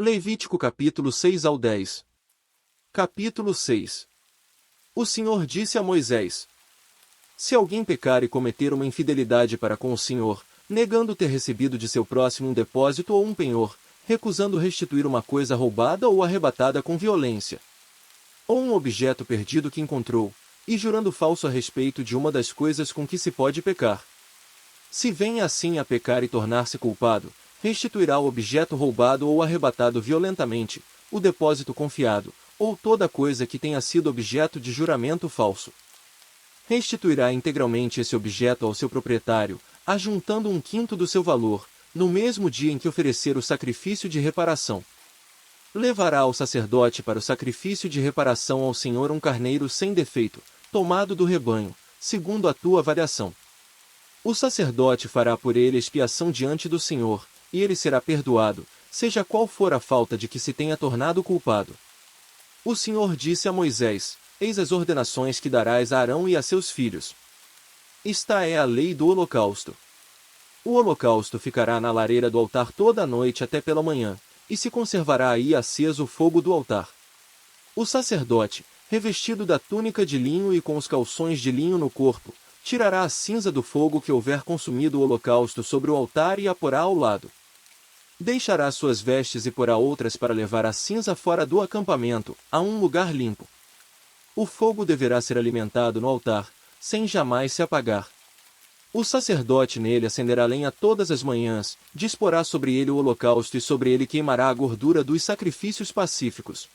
Levítico capítulo 6 ao 10. Capítulo 6. O Senhor disse a Moisés: Se alguém pecar e cometer uma infidelidade para com o Senhor, negando ter recebido de seu próximo um depósito ou um penhor, recusando restituir uma coisa roubada ou arrebatada com violência, ou um objeto perdido que encontrou, e jurando falso a respeito de uma das coisas com que se pode pecar. Se venha assim a pecar e tornar-se culpado, restituirá o objeto roubado ou arrebatado violentamente, o depósito confiado, ou toda coisa que tenha sido objeto de juramento falso. Restituirá integralmente esse objeto ao seu proprietário, ajuntando 1/5 do seu valor, no mesmo dia em que oferecer o sacrifício de reparação. Levará ao sacerdote para o sacrifício de reparação ao Senhor um carneiro sem defeito, tomado do rebanho, segundo a tua avaliação. O sacerdote fará por ele expiação diante do Senhor, e ele será perdoado, seja qual for a falta de que se tenha tornado culpado. O Senhor disse a Moisés: Eis as ordenações que darás a Arão e a seus filhos. Esta é a lei do holocausto. O holocausto ficará na lareira do altar toda a noite até pela manhã, e se conservará aí aceso o fogo do altar. O sacerdote, revestido da túnica de linho e com os calções de linho no corpo, tirará a cinza do fogo que houver consumido o holocausto sobre o altar e a porá ao lado. Deixará suas vestes e porá outras para levar a cinza fora do acampamento, a um lugar limpo. O fogo deverá ser alimentado no altar, sem jamais se apagar. O sacerdote nele acenderá lenha todas as manhãs, disporá sobre ele o holocausto e sobre ele queimará a gordura dos sacrifícios pacíficos.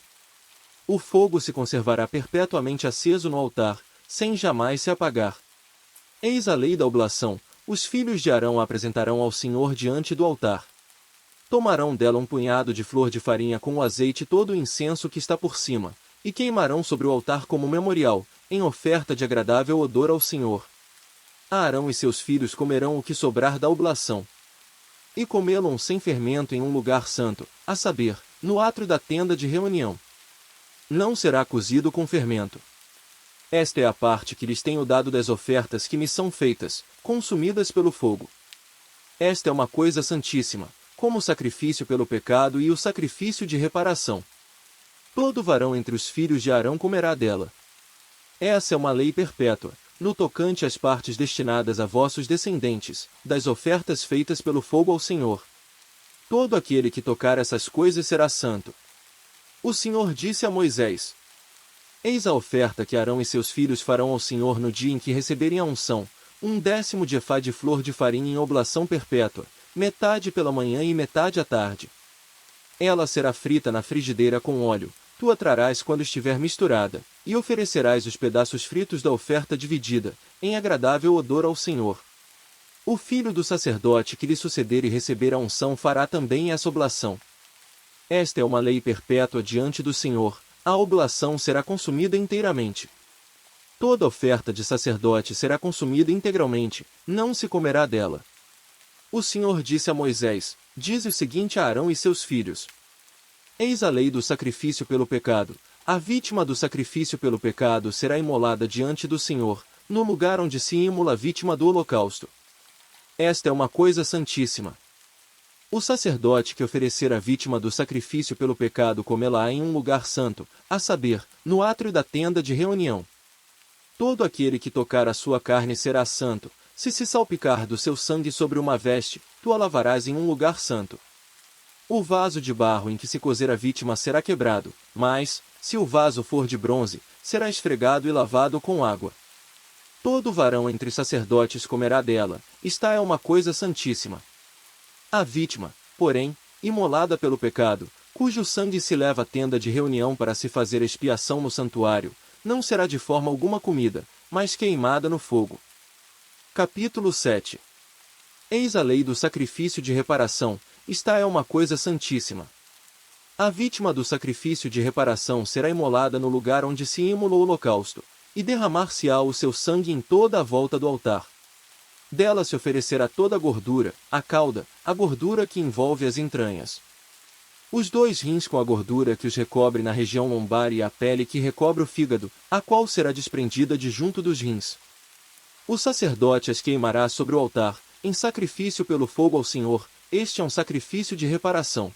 O fogo se conservará perpetuamente aceso no altar, sem jamais se apagar. Eis a lei da oblação: os filhos de Arão a apresentarão ao Senhor diante do altar. Tomarão dela um punhado de flor de farinha com o azeite e todo o incenso que está por cima, e queimarão sobre o altar como memorial, em oferta de agradável odor ao Senhor. Arão e seus filhos comerão o que sobrar da oblação. E comê-lo sem fermento em um lugar santo, a saber, no átrio da tenda de reunião. Não será cozido com fermento. Esta é a parte que lhes tenho dado das ofertas que me são feitas, consumidas pelo fogo. Esta é uma coisa santíssima, como o sacrifício pelo pecado e o sacrifício de reparação. Todo varão entre os filhos de Arão comerá dela. Essa é uma lei perpétua, no tocante às partes destinadas a vossos descendentes, das ofertas feitas pelo fogo ao Senhor. Todo aquele que tocar essas coisas será santo. O Senhor disse a Moisés: Eis a oferta que Arão e seus filhos farão ao Senhor no dia em que receberem a unção: 1/10 de efá de flor de farinha em oblação perpétua, metade pela manhã e metade à tarde. Ela será frita na frigideira com óleo, tu a trarás quando estiver misturada, e oferecerás os pedaços fritos da oferta dividida, em agradável odor ao Senhor. O filho do sacerdote que lhe suceder e receber a unção fará também essa oblação. Esta é uma lei perpétua diante do Senhor: a oblação será consumida inteiramente. Toda oferta de sacerdote será consumida integralmente, não se comerá dela. O Senhor disse a Moisés: Dize o seguinte a Arão e seus filhos: Eis a lei do sacrifício pelo pecado: a vítima do sacrifício pelo pecado será imolada diante do Senhor, no lugar onde se imola a vítima do holocausto. Esta é uma coisa santíssima. O sacerdote que oferecer a vítima do sacrifício pelo pecado comê-la em um lugar santo, a saber, no átrio da tenda de reunião. Todo aquele que tocar a sua carne será santo. Se salpicar do seu sangue sobre uma veste, tu a lavarás em um lugar santo. O vaso de barro em que se cozer a vítima será quebrado, mas, se o vaso for de bronze, será esfregado e lavado com água. Todo varão entre os sacerdotes comerá dela, esta é uma coisa santíssima. A vítima, porém, imolada pelo pecado, cujo sangue se leva à tenda de reunião para se fazer expiação no santuário, não será de forma alguma comida, mas queimada no fogo. Capítulo 7. Eis a lei do sacrifício de reparação: esta é uma coisa santíssima. A vítima do sacrifício de reparação será imolada no lugar onde se imola o holocausto, e derramar-se-á o seu sangue em toda a volta do altar. Dela se oferecerá toda a gordura, a cauda, a gordura que envolve as entranhas. Os 2 rins com a gordura que os recobre na região lombar e a pele que recobre o fígado, a qual será desprendida de junto dos rins. O sacerdote as queimará sobre o altar, em sacrifício pelo fogo ao Senhor. Este é um sacrifício de reparação.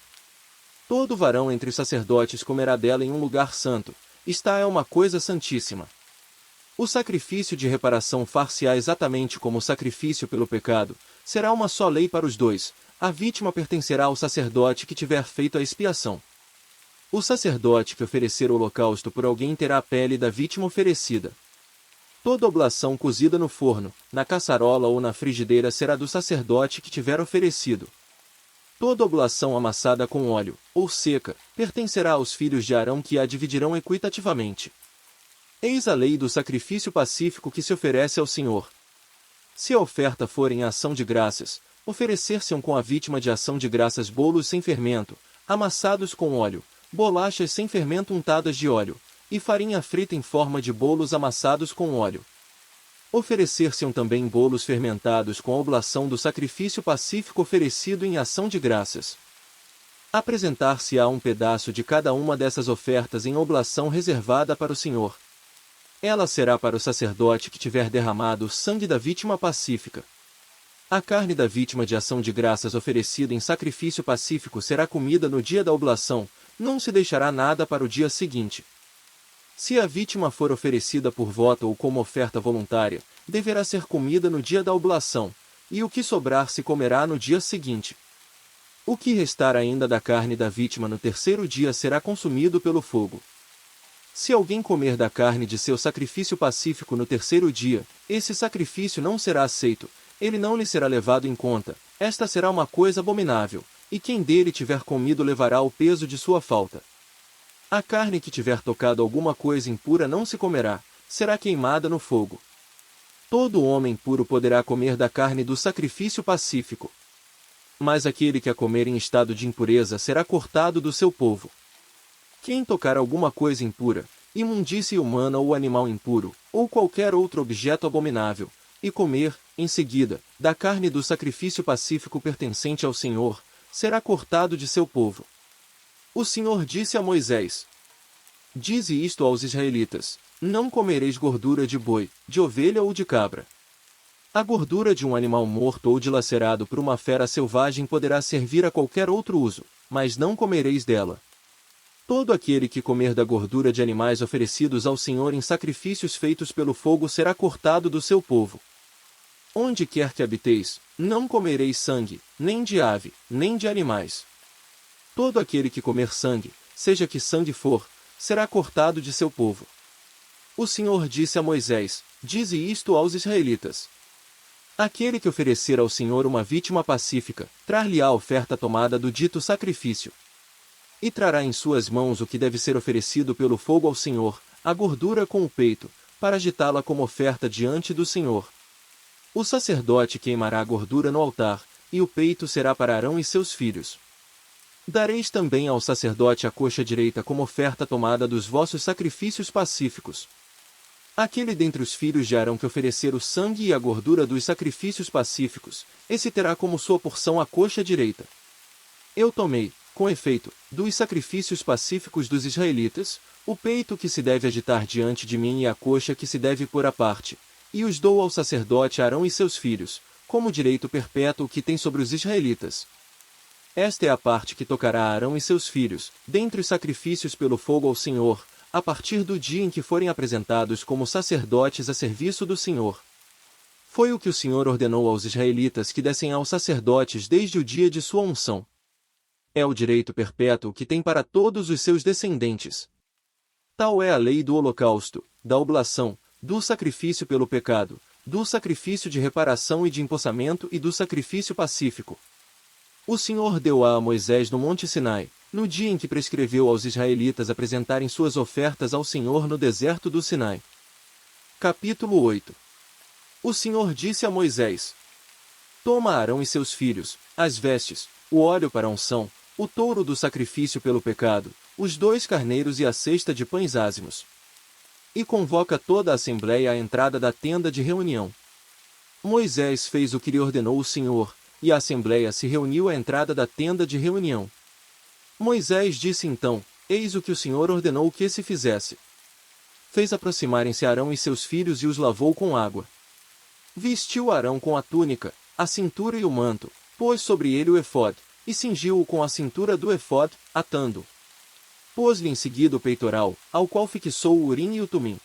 Todo varão entre os sacerdotes comerá dela em um lugar santo, esta é uma coisa santíssima. O sacrifício de reparação far-se-á exatamente como o sacrifício pelo pecado, será uma só lei para os dois, a vítima pertencerá ao sacerdote que tiver feito a expiação. O sacerdote que oferecer o holocausto por alguém terá a pele da vítima oferecida. Toda oblação cozida no forno, na caçarola ou na frigideira será do sacerdote que tiver oferecido. Toda oblação amassada com óleo, ou seca, pertencerá aos filhos de Arão que a dividirão equitativamente. Eis a lei do sacrifício pacífico que se oferece ao Senhor. Se a oferta for em ação de graças, oferecer-se-ão com a vítima de ação de graças bolos sem fermento, amassados com óleo, bolachas sem fermento untadas de óleo, e farinha frita em forma de bolos amassados com óleo. Oferecer-se-ão também bolos fermentados com a oblação do sacrifício pacífico oferecido em ação de graças. Apresentar-se-á um pedaço de cada uma dessas ofertas em oblação reservada para o Senhor. Ela será para o sacerdote que tiver derramado o sangue da vítima pacífica. A carne da vítima de ação de graças oferecida em sacrifício pacífico será comida no dia da oblação, não se deixará nada para o dia seguinte. Se a vítima for oferecida por voto ou como oferta voluntária, deverá ser comida no dia da oblação, e o que sobrar se comerá no dia seguinte. O que restar ainda da carne da vítima no terceiro dia será consumido pelo fogo. Se alguém comer da carne de seu sacrifício pacífico no terceiro dia, esse sacrifício não será aceito, ele não lhe será levado em conta, esta será uma coisa abominável, e quem dele tiver comido levará o peso de sua falta. A carne que tiver tocado alguma coisa impura não se comerá, será queimada no fogo. Todo homem puro poderá comer da carne do sacrifício pacífico. Mas aquele que a comer em estado de impureza será cortado do seu povo. Quem tocar alguma coisa impura, imundície humana ou animal impuro, ou qualquer outro objeto abominável, e comer, em seguida, da carne do sacrifício pacífico pertencente ao Senhor, será cortado de seu povo. O Senhor disse a Moisés: Dize isto aos israelitas: não comereis gordura de boi, de ovelha ou de cabra. A gordura de um animal morto ou dilacerado por uma fera selvagem poderá servir a qualquer outro uso, mas não comereis dela. Todo aquele que comer da gordura de animais oferecidos ao Senhor em sacrifícios feitos pelo fogo será cortado do seu povo. Onde quer que habiteis, não comereis sangue, nem de ave, nem de animais. Todo aquele que comer sangue, seja que sangue for, será cortado de seu povo. O Senhor disse a Moisés: Dize isto aos israelitas: Aquele que oferecer ao Senhor uma vítima pacífica, trar-lhe a oferta tomada do dito sacrifício. E trará em suas mãos o que deve ser oferecido pelo fogo ao Senhor, a gordura com o peito, para agitá-la como oferta diante do Senhor. O sacerdote queimará a gordura no altar, e o peito será para Arão e seus filhos. Dareis também ao sacerdote a coxa direita como oferta tomada dos vossos sacrifícios pacíficos. Aquele dentre os filhos de Arão que oferecer o sangue e a gordura dos sacrifícios pacíficos, esse terá como sua porção a coxa direita. Eu tomei, com efeito, dos sacrifícios pacíficos dos israelitas, o peito que se deve agitar diante de mim e a coxa que se deve pôr à parte, e os dou ao sacerdote Arão e seus filhos, como direito perpétuo que tem sobre os israelitas. Esta é a parte que tocará a Arão e seus filhos, dentre os sacrifícios pelo fogo ao Senhor, a partir do dia em que forem apresentados como sacerdotes a serviço do Senhor. Foi o que o Senhor ordenou aos israelitas que dessem aos sacerdotes desde o dia de sua unção. É o direito perpétuo que tem para todos os seus descendentes. Tal é a lei do holocausto, da oblação, do sacrifício pelo pecado, do sacrifício de reparação e de empossamento e do sacrifício pacífico. O Senhor deu-a a Moisés no Monte Sinai, no dia em que prescreveu aos israelitas apresentarem suas ofertas ao Senhor no deserto do Sinai. Capítulo 8. O Senhor disse a Moisés: Toma Arão e seus filhos, as vestes, o óleo para a unção, o touro do sacrifício pelo pecado, os 2 carneiros e a cesta de pães ázimos. E convoca toda a assembleia à entrada da tenda de reunião. Moisés fez o que lhe ordenou o Senhor, e a assembleia se reuniu à entrada da tenda de reunião. Moisés disse então: Eis o que o Senhor ordenou que se fizesse. Fez aproximarem-se Arão e seus filhos e os lavou com água. Vestiu Arão com a túnica, a cintura e o manto, pôs sobre ele o efode, e cingiu-o com a cintura do efod, atando. Pôs-lhe em seguida o peitoral, ao qual fixou o urim e o tumim.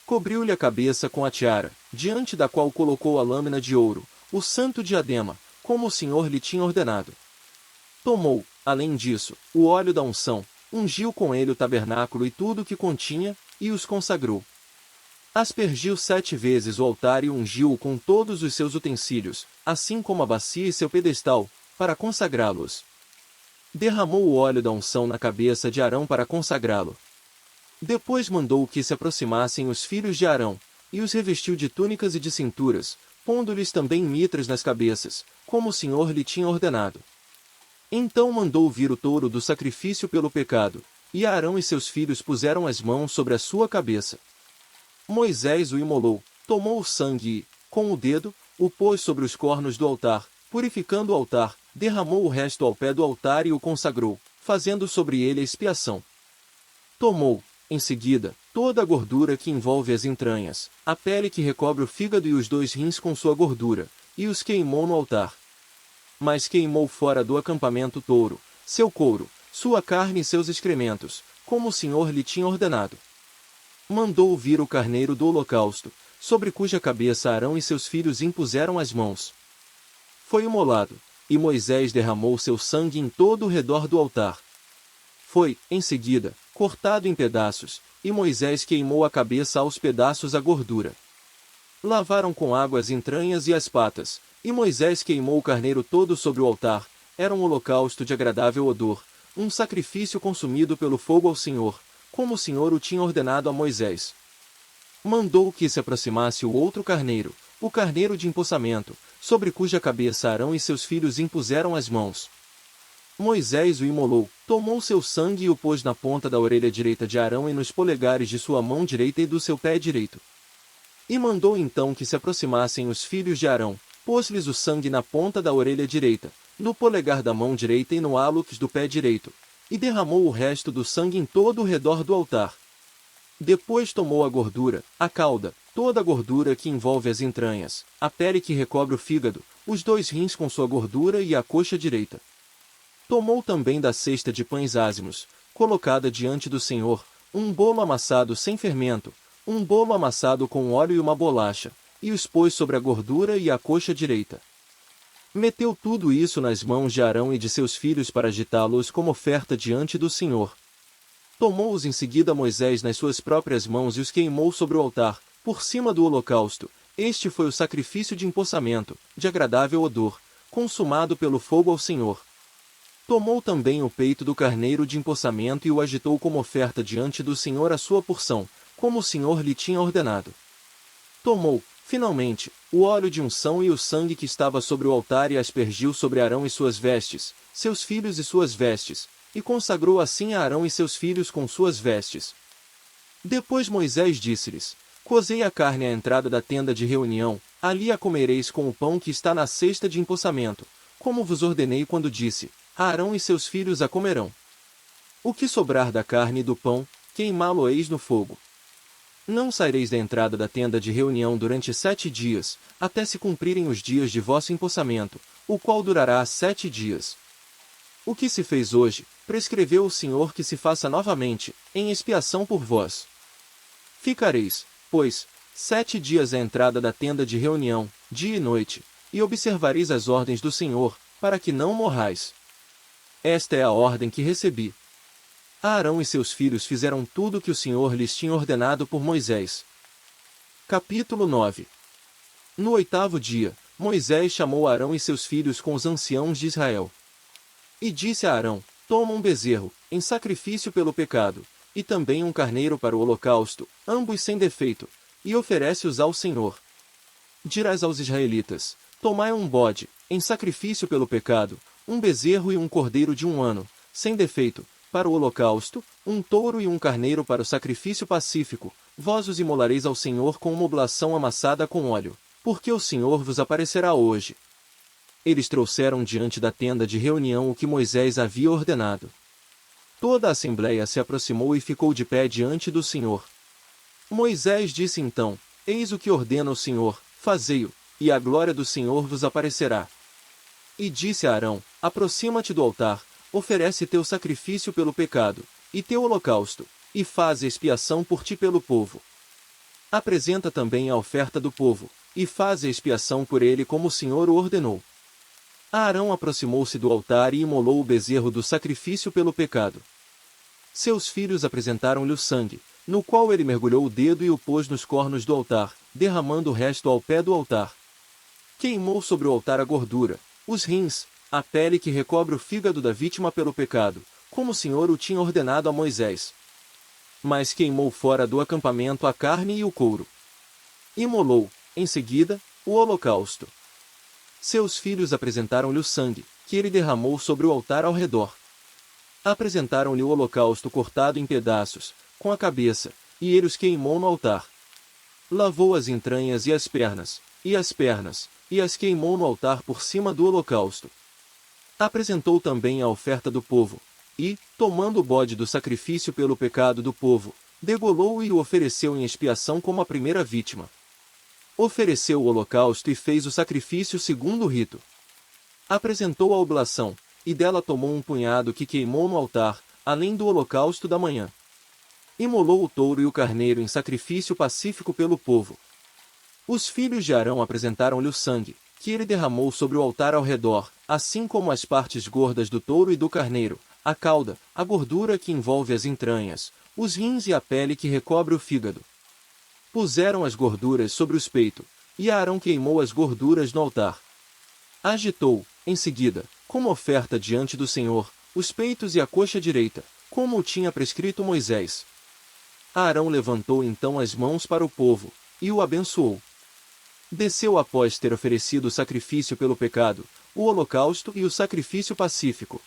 Cobriu-lhe a cabeça com a tiara, diante da qual colocou a lâmina de ouro, o santo diadema, como o Senhor lhe tinha ordenado. Tomou, além disso, o óleo da unção, ungiu com ele o tabernáculo e tudo o que continha, e os consagrou. Aspergiu 7 vezes o altar e ungiu-o com todos os seus utensílios, assim como a bacia e seu pedestal, para consagrá-los. Derramou o óleo da unção na cabeça de Arão para consagrá-lo. Depois mandou que se aproximassem os filhos de Arão, e os revestiu de túnicas e de cinturas, pondo-lhes também mitras nas cabeças, como o Senhor lhe tinha ordenado. Então mandou vir o touro do sacrifício pelo pecado, e Arão e seus filhos puseram as mãos sobre a sua cabeça. Moisés o imolou, tomou o sangue e, com o dedo, o pôs sobre os cornos do altar, purificando o altar, derramou o resto ao pé do altar e o consagrou, fazendo sobre ele a expiação. Tomou, em seguida, toda a gordura que envolve as entranhas, a pele que recobre o fígado e os 2 rins com sua gordura, e os queimou no altar. Mas queimou fora do acampamento o touro, seu couro, sua carne e seus excrementos, como o Senhor lhe tinha ordenado. Mandou vir o carneiro do holocausto, sobre cuja cabeça Arão e seus filhos impuseram as mãos. Foi imolado, e Moisés derramou seu sangue em todo o redor do altar. Foi, em seguida, cortado em pedaços, e Moisés queimou a cabeça aos pedaços a gordura. Lavaram com água as entranhas e as patas, e Moisés queimou o carneiro todo sobre o altar. Era um holocausto de agradável odor, um sacrifício consumido pelo fogo ao Senhor, como o Senhor o tinha ordenado a Moisés. Mandou que se aproximasse o outro carneiro, o carneiro de empossamento, sobre cuja cabeça Arão e seus filhos impuseram as mãos. Moisés o imolou, tomou seu sangue e o pôs na ponta da orelha direita de Arão e nos polegares de sua mão direita e do seu pé direito. E mandou então que se aproximassem os filhos de Arão, pôs-lhes o sangue na ponta da orelha direita, no polegar da mão direita e no hálux do pé direito, e derramou o resto do sangue em todo o redor do altar. Depois tomou a gordura, a cauda, toda a gordura que envolve as entranhas, a pele que recobre o fígado, os 2 rins com sua gordura e a coxa direita. Tomou também da cesta de pães ázimos, colocada diante do Senhor, um bolo amassado sem fermento, um bolo amassado com óleo e uma bolacha, e os pôs sobre a gordura e a coxa direita. Meteu tudo isso nas mãos de Arão e de seus filhos para agitá-los como oferta diante do Senhor. Tomou-os em seguida Moisés nas suas próprias mãos e os queimou sobre o altar, por cima do holocausto. Este foi o sacrifício de empossamento, de agradável odor, consumado pelo fogo ao Senhor. Tomou também o peito do carneiro de empossamento e o agitou como oferta diante do Senhor a sua porção, como o Senhor lhe tinha ordenado. Tomou, finalmente, o óleo de unção e o sangue que estava sobre o altar e aspergiu sobre Arão e suas vestes, seus filhos e suas vestes, e consagrou assim a Arão e seus filhos com suas vestes. Depois Moisés disse-lhes: Cozei a carne à entrada da tenda de reunião, ali a comereis com o pão que está na cesta de empossamento, como vos ordenei quando disse: Arão e seus filhos a comerão. O que sobrar da carne e do pão, queimá-lo-eis no fogo. Não saireis da entrada da tenda de reunião durante 7 dias, até se cumprirem os dias de vosso empossamento, o qual durará 7 dias. O que se fez hoje, prescreveu o Senhor que se faça novamente, em expiação por vós. Ficareis, pois, 7 dias à entrada da tenda de reunião, dia e noite, e observareis as ordens do Senhor, para que não morrais. Esta é a ordem que recebi. Arão e seus filhos fizeram tudo o que o Senhor lhes tinha ordenado por Moisés. Capítulo 9. No 8º dia, Moisés chamou Arão e seus filhos com os anciãos de Israel. E disse a Arão: Toma um bezerro, em sacrifício pelo pecado, e também um carneiro para o holocausto, ambos sem defeito, e oferece-os ao Senhor. Dirás aos israelitas: Tomai um bode, em sacrifício pelo pecado, um bezerro e um cordeiro de 1 ano, sem defeito, para o holocausto, um touro e um carneiro para o sacrifício pacífico, vós os imolareis ao Senhor com uma oblação amassada com óleo, porque o Senhor vos aparecerá hoje. Eles trouxeram diante da tenda de reunião o que Moisés havia ordenado. Toda a assembleia se aproximou e ficou de pé diante do Senhor. Moisés disse então: Eis o que ordena o Senhor, fazei-o, e a glória do Senhor vos aparecerá. E disse a Arão: aproxima-te do altar, oferece teu sacrifício pelo pecado, e teu holocausto, e faz expiação por ti pelo povo. Apresenta também a oferta do povo, e faz expiação por ele como o Senhor o ordenou. Arão aproximou-se do altar e imolou o bezerro do sacrifício pelo pecado. Seus filhos apresentaram-lhe o sangue, no qual ele mergulhou o dedo e o pôs nos cornos do altar, derramando o resto ao pé do altar. Queimou sobre o altar a gordura, os rins, a pele que recobre o fígado da vítima pelo pecado, como o Senhor o tinha ordenado a Moisés. Mas queimou fora do acampamento a carne e o couro. Imolou, em seguida, o holocausto. Seus filhos apresentaram-lhe o sangue, que ele derramou sobre o altar ao redor. Apresentaram-lhe o holocausto cortado em pedaços, com a cabeça, e ele os queimou no altar. Lavou as entranhas e as pernas, e as queimou no altar por cima do holocausto. Apresentou também a oferta do povo, e, tomando o bode do sacrifício pelo pecado do povo, degolou-o e o ofereceu em expiação como a primeira vítima. Ofereceu o holocausto e fez o sacrifício segundo o rito. Apresentou a oblação, e dela tomou um punhado que queimou no altar, além do holocausto da manhã. Imolou o touro e o carneiro em sacrifício pacífico pelo povo. Os filhos de Arão apresentaram-lhe o sangue, que ele derramou sobre o altar ao redor, assim como as partes gordas do touro e do carneiro, a cauda, a gordura que envolve as entranhas, os rins e a pele que recobre o fígado. Puseram as gorduras sobre os peitos, e Arão queimou as gorduras no altar. Agitou, em seguida, como oferta diante do Senhor, os peitos e a coxa direita, como o tinha prescrito Moisés. Arão levantou então as mãos para o povo, e o abençoou. Desceu após ter oferecido o sacrifício pelo pecado, o holocausto e o sacrifício pacífico.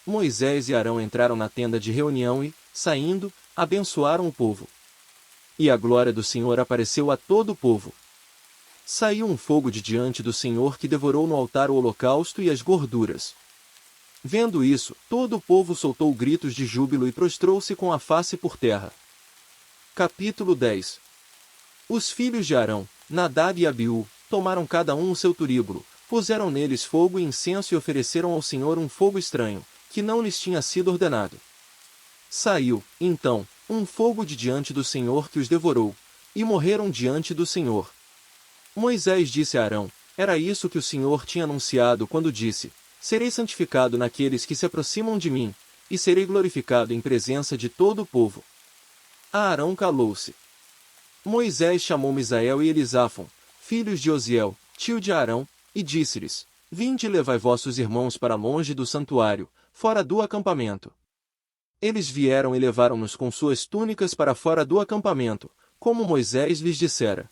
Moisés e Arão entraram na tenda de reunião e, saindo, abençoaram o povo. E a glória do Senhor apareceu a todo o povo. Saiu um fogo de diante do Senhor que devorou no altar o holocausto e as gorduras. Vendo isso, todo o povo soltou gritos de júbilo e prostrou-se com a face por terra. Capítulo 10. Os filhos de Arão, Nadab e Abiú, tomaram cada um o seu turíbulo, puseram neles fogo e incenso e ofereceram ao Senhor um fogo estranho, que não lhes tinha sido ordenado. Saiu, então, um fogo de diante do Senhor que os devorou, e morreram diante do Senhor. Moisés disse a Arão, era isso que o Senhor tinha anunciado quando disse, serei santificado naqueles que se aproximam de mim, e serei glorificado em presença de todo o povo. Arão calou-se. Moisés chamou Misael e Elisafon, filhos de Osiel, tio de Arão, e disse-lhes, vinde e levai vossos irmãos para longe do santuário, fora do acampamento. Eles vieram e levaram-nos com suas túnicas para fora do acampamento, como Moisés lhes dissera.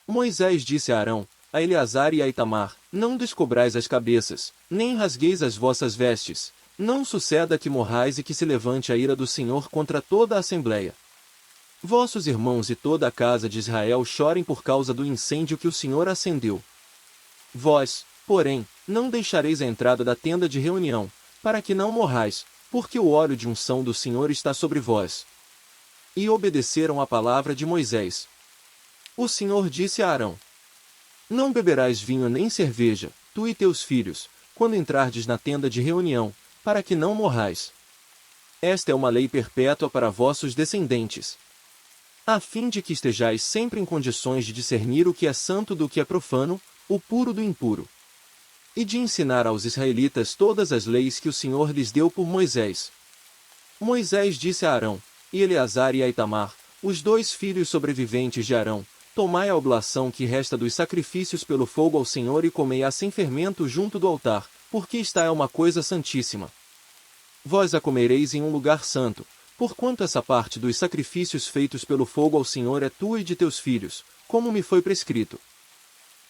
Moisés disse a Arão, a Eleazar e a Itamar, não descobrais as cabeças, nem rasgueis as vossas vestes, não suceda que morrais e que se levante a ira do Senhor contra toda a Assembleia. Vossos irmãos e toda a casa de Israel chorem por causa do incêndio que o Senhor acendeu. Vós, porém, não deixareis a entrada da tenda de reunião, para que não morrais, porque o óleo de unção do Senhor está sobre vós. E obedeceram à palavra de Moisés. O Senhor disse a Arão, não beberás vinho nem cerveja, tu e teus filhos, quando entrardes na tenda de reunião, para que não morrais. Esta é uma lei perpétua para vossos descendentes, a fim de que estejais sempre em condições de discernir o que é santo do que é profano, o puro do impuro. E de ensinar aos israelitas todas as leis que o Senhor lhes deu por Moisés. Moisés disse a Arão, e Eleazar e a Itamar, os dois filhos sobreviventes de Arão, tomai a oblação que resta dos sacrifícios pelo fogo ao Senhor e comei-a sem fermento junto do altar, porque esta é uma coisa santíssima. Vós a comereis em um lugar santo, porquanto essa parte dos sacrifícios feitos pelo fogo ao Senhor é tua e de teus filhos, como me foi prescrito.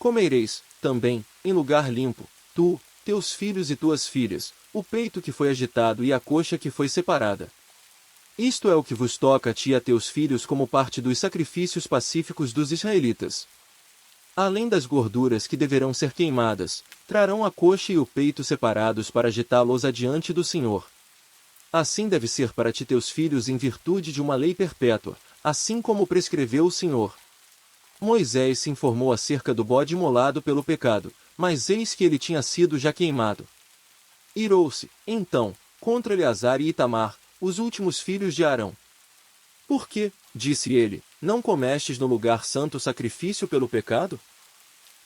Comereis, também, em lugar limpo, tu, teus filhos e tuas filhas, o peito que foi agitado e a coxa que foi separada. Isto é o que vos toca a ti e a teus filhos como parte dos sacrifícios pacíficos dos israelitas. Além das gorduras que deverão ser queimadas, trarão a coxa e o peito separados para agitá-los adiante do Senhor. Assim deve ser para ti teus filhos em virtude de uma lei perpétua, assim como prescreveu o Senhor. Moisés se informou acerca do bode imolado pelo pecado, mas eis que ele tinha sido já queimado. Irou-se, então, contra Eleazar e Itamar, os últimos filhos de Arão. Por que, disse ele, não comestes no lugar santo sacrifício pelo pecado?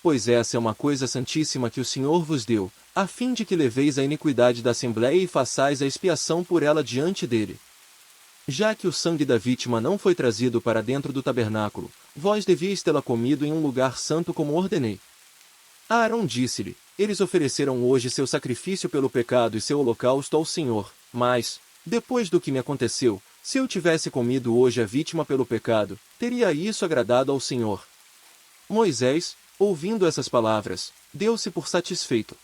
Pois essa é uma coisa santíssima que o Senhor vos deu, a fim de que leveis a iniquidade da Assembleia e façais a expiação por ela diante dele. Já que o sangue da vítima não foi trazido para dentro do tabernáculo, vós devíeis tê-la comido em um lugar santo como ordenei. Arão disse-lhe, eles ofereceram hoje seu sacrifício pelo pecado e seu holocausto ao Senhor, mas, depois do que me aconteceu, se eu tivesse comido hoje a vítima pelo pecado, teria isso agradado ao Senhor? Moisés, ouvindo essas palavras, deu-se por satisfeito.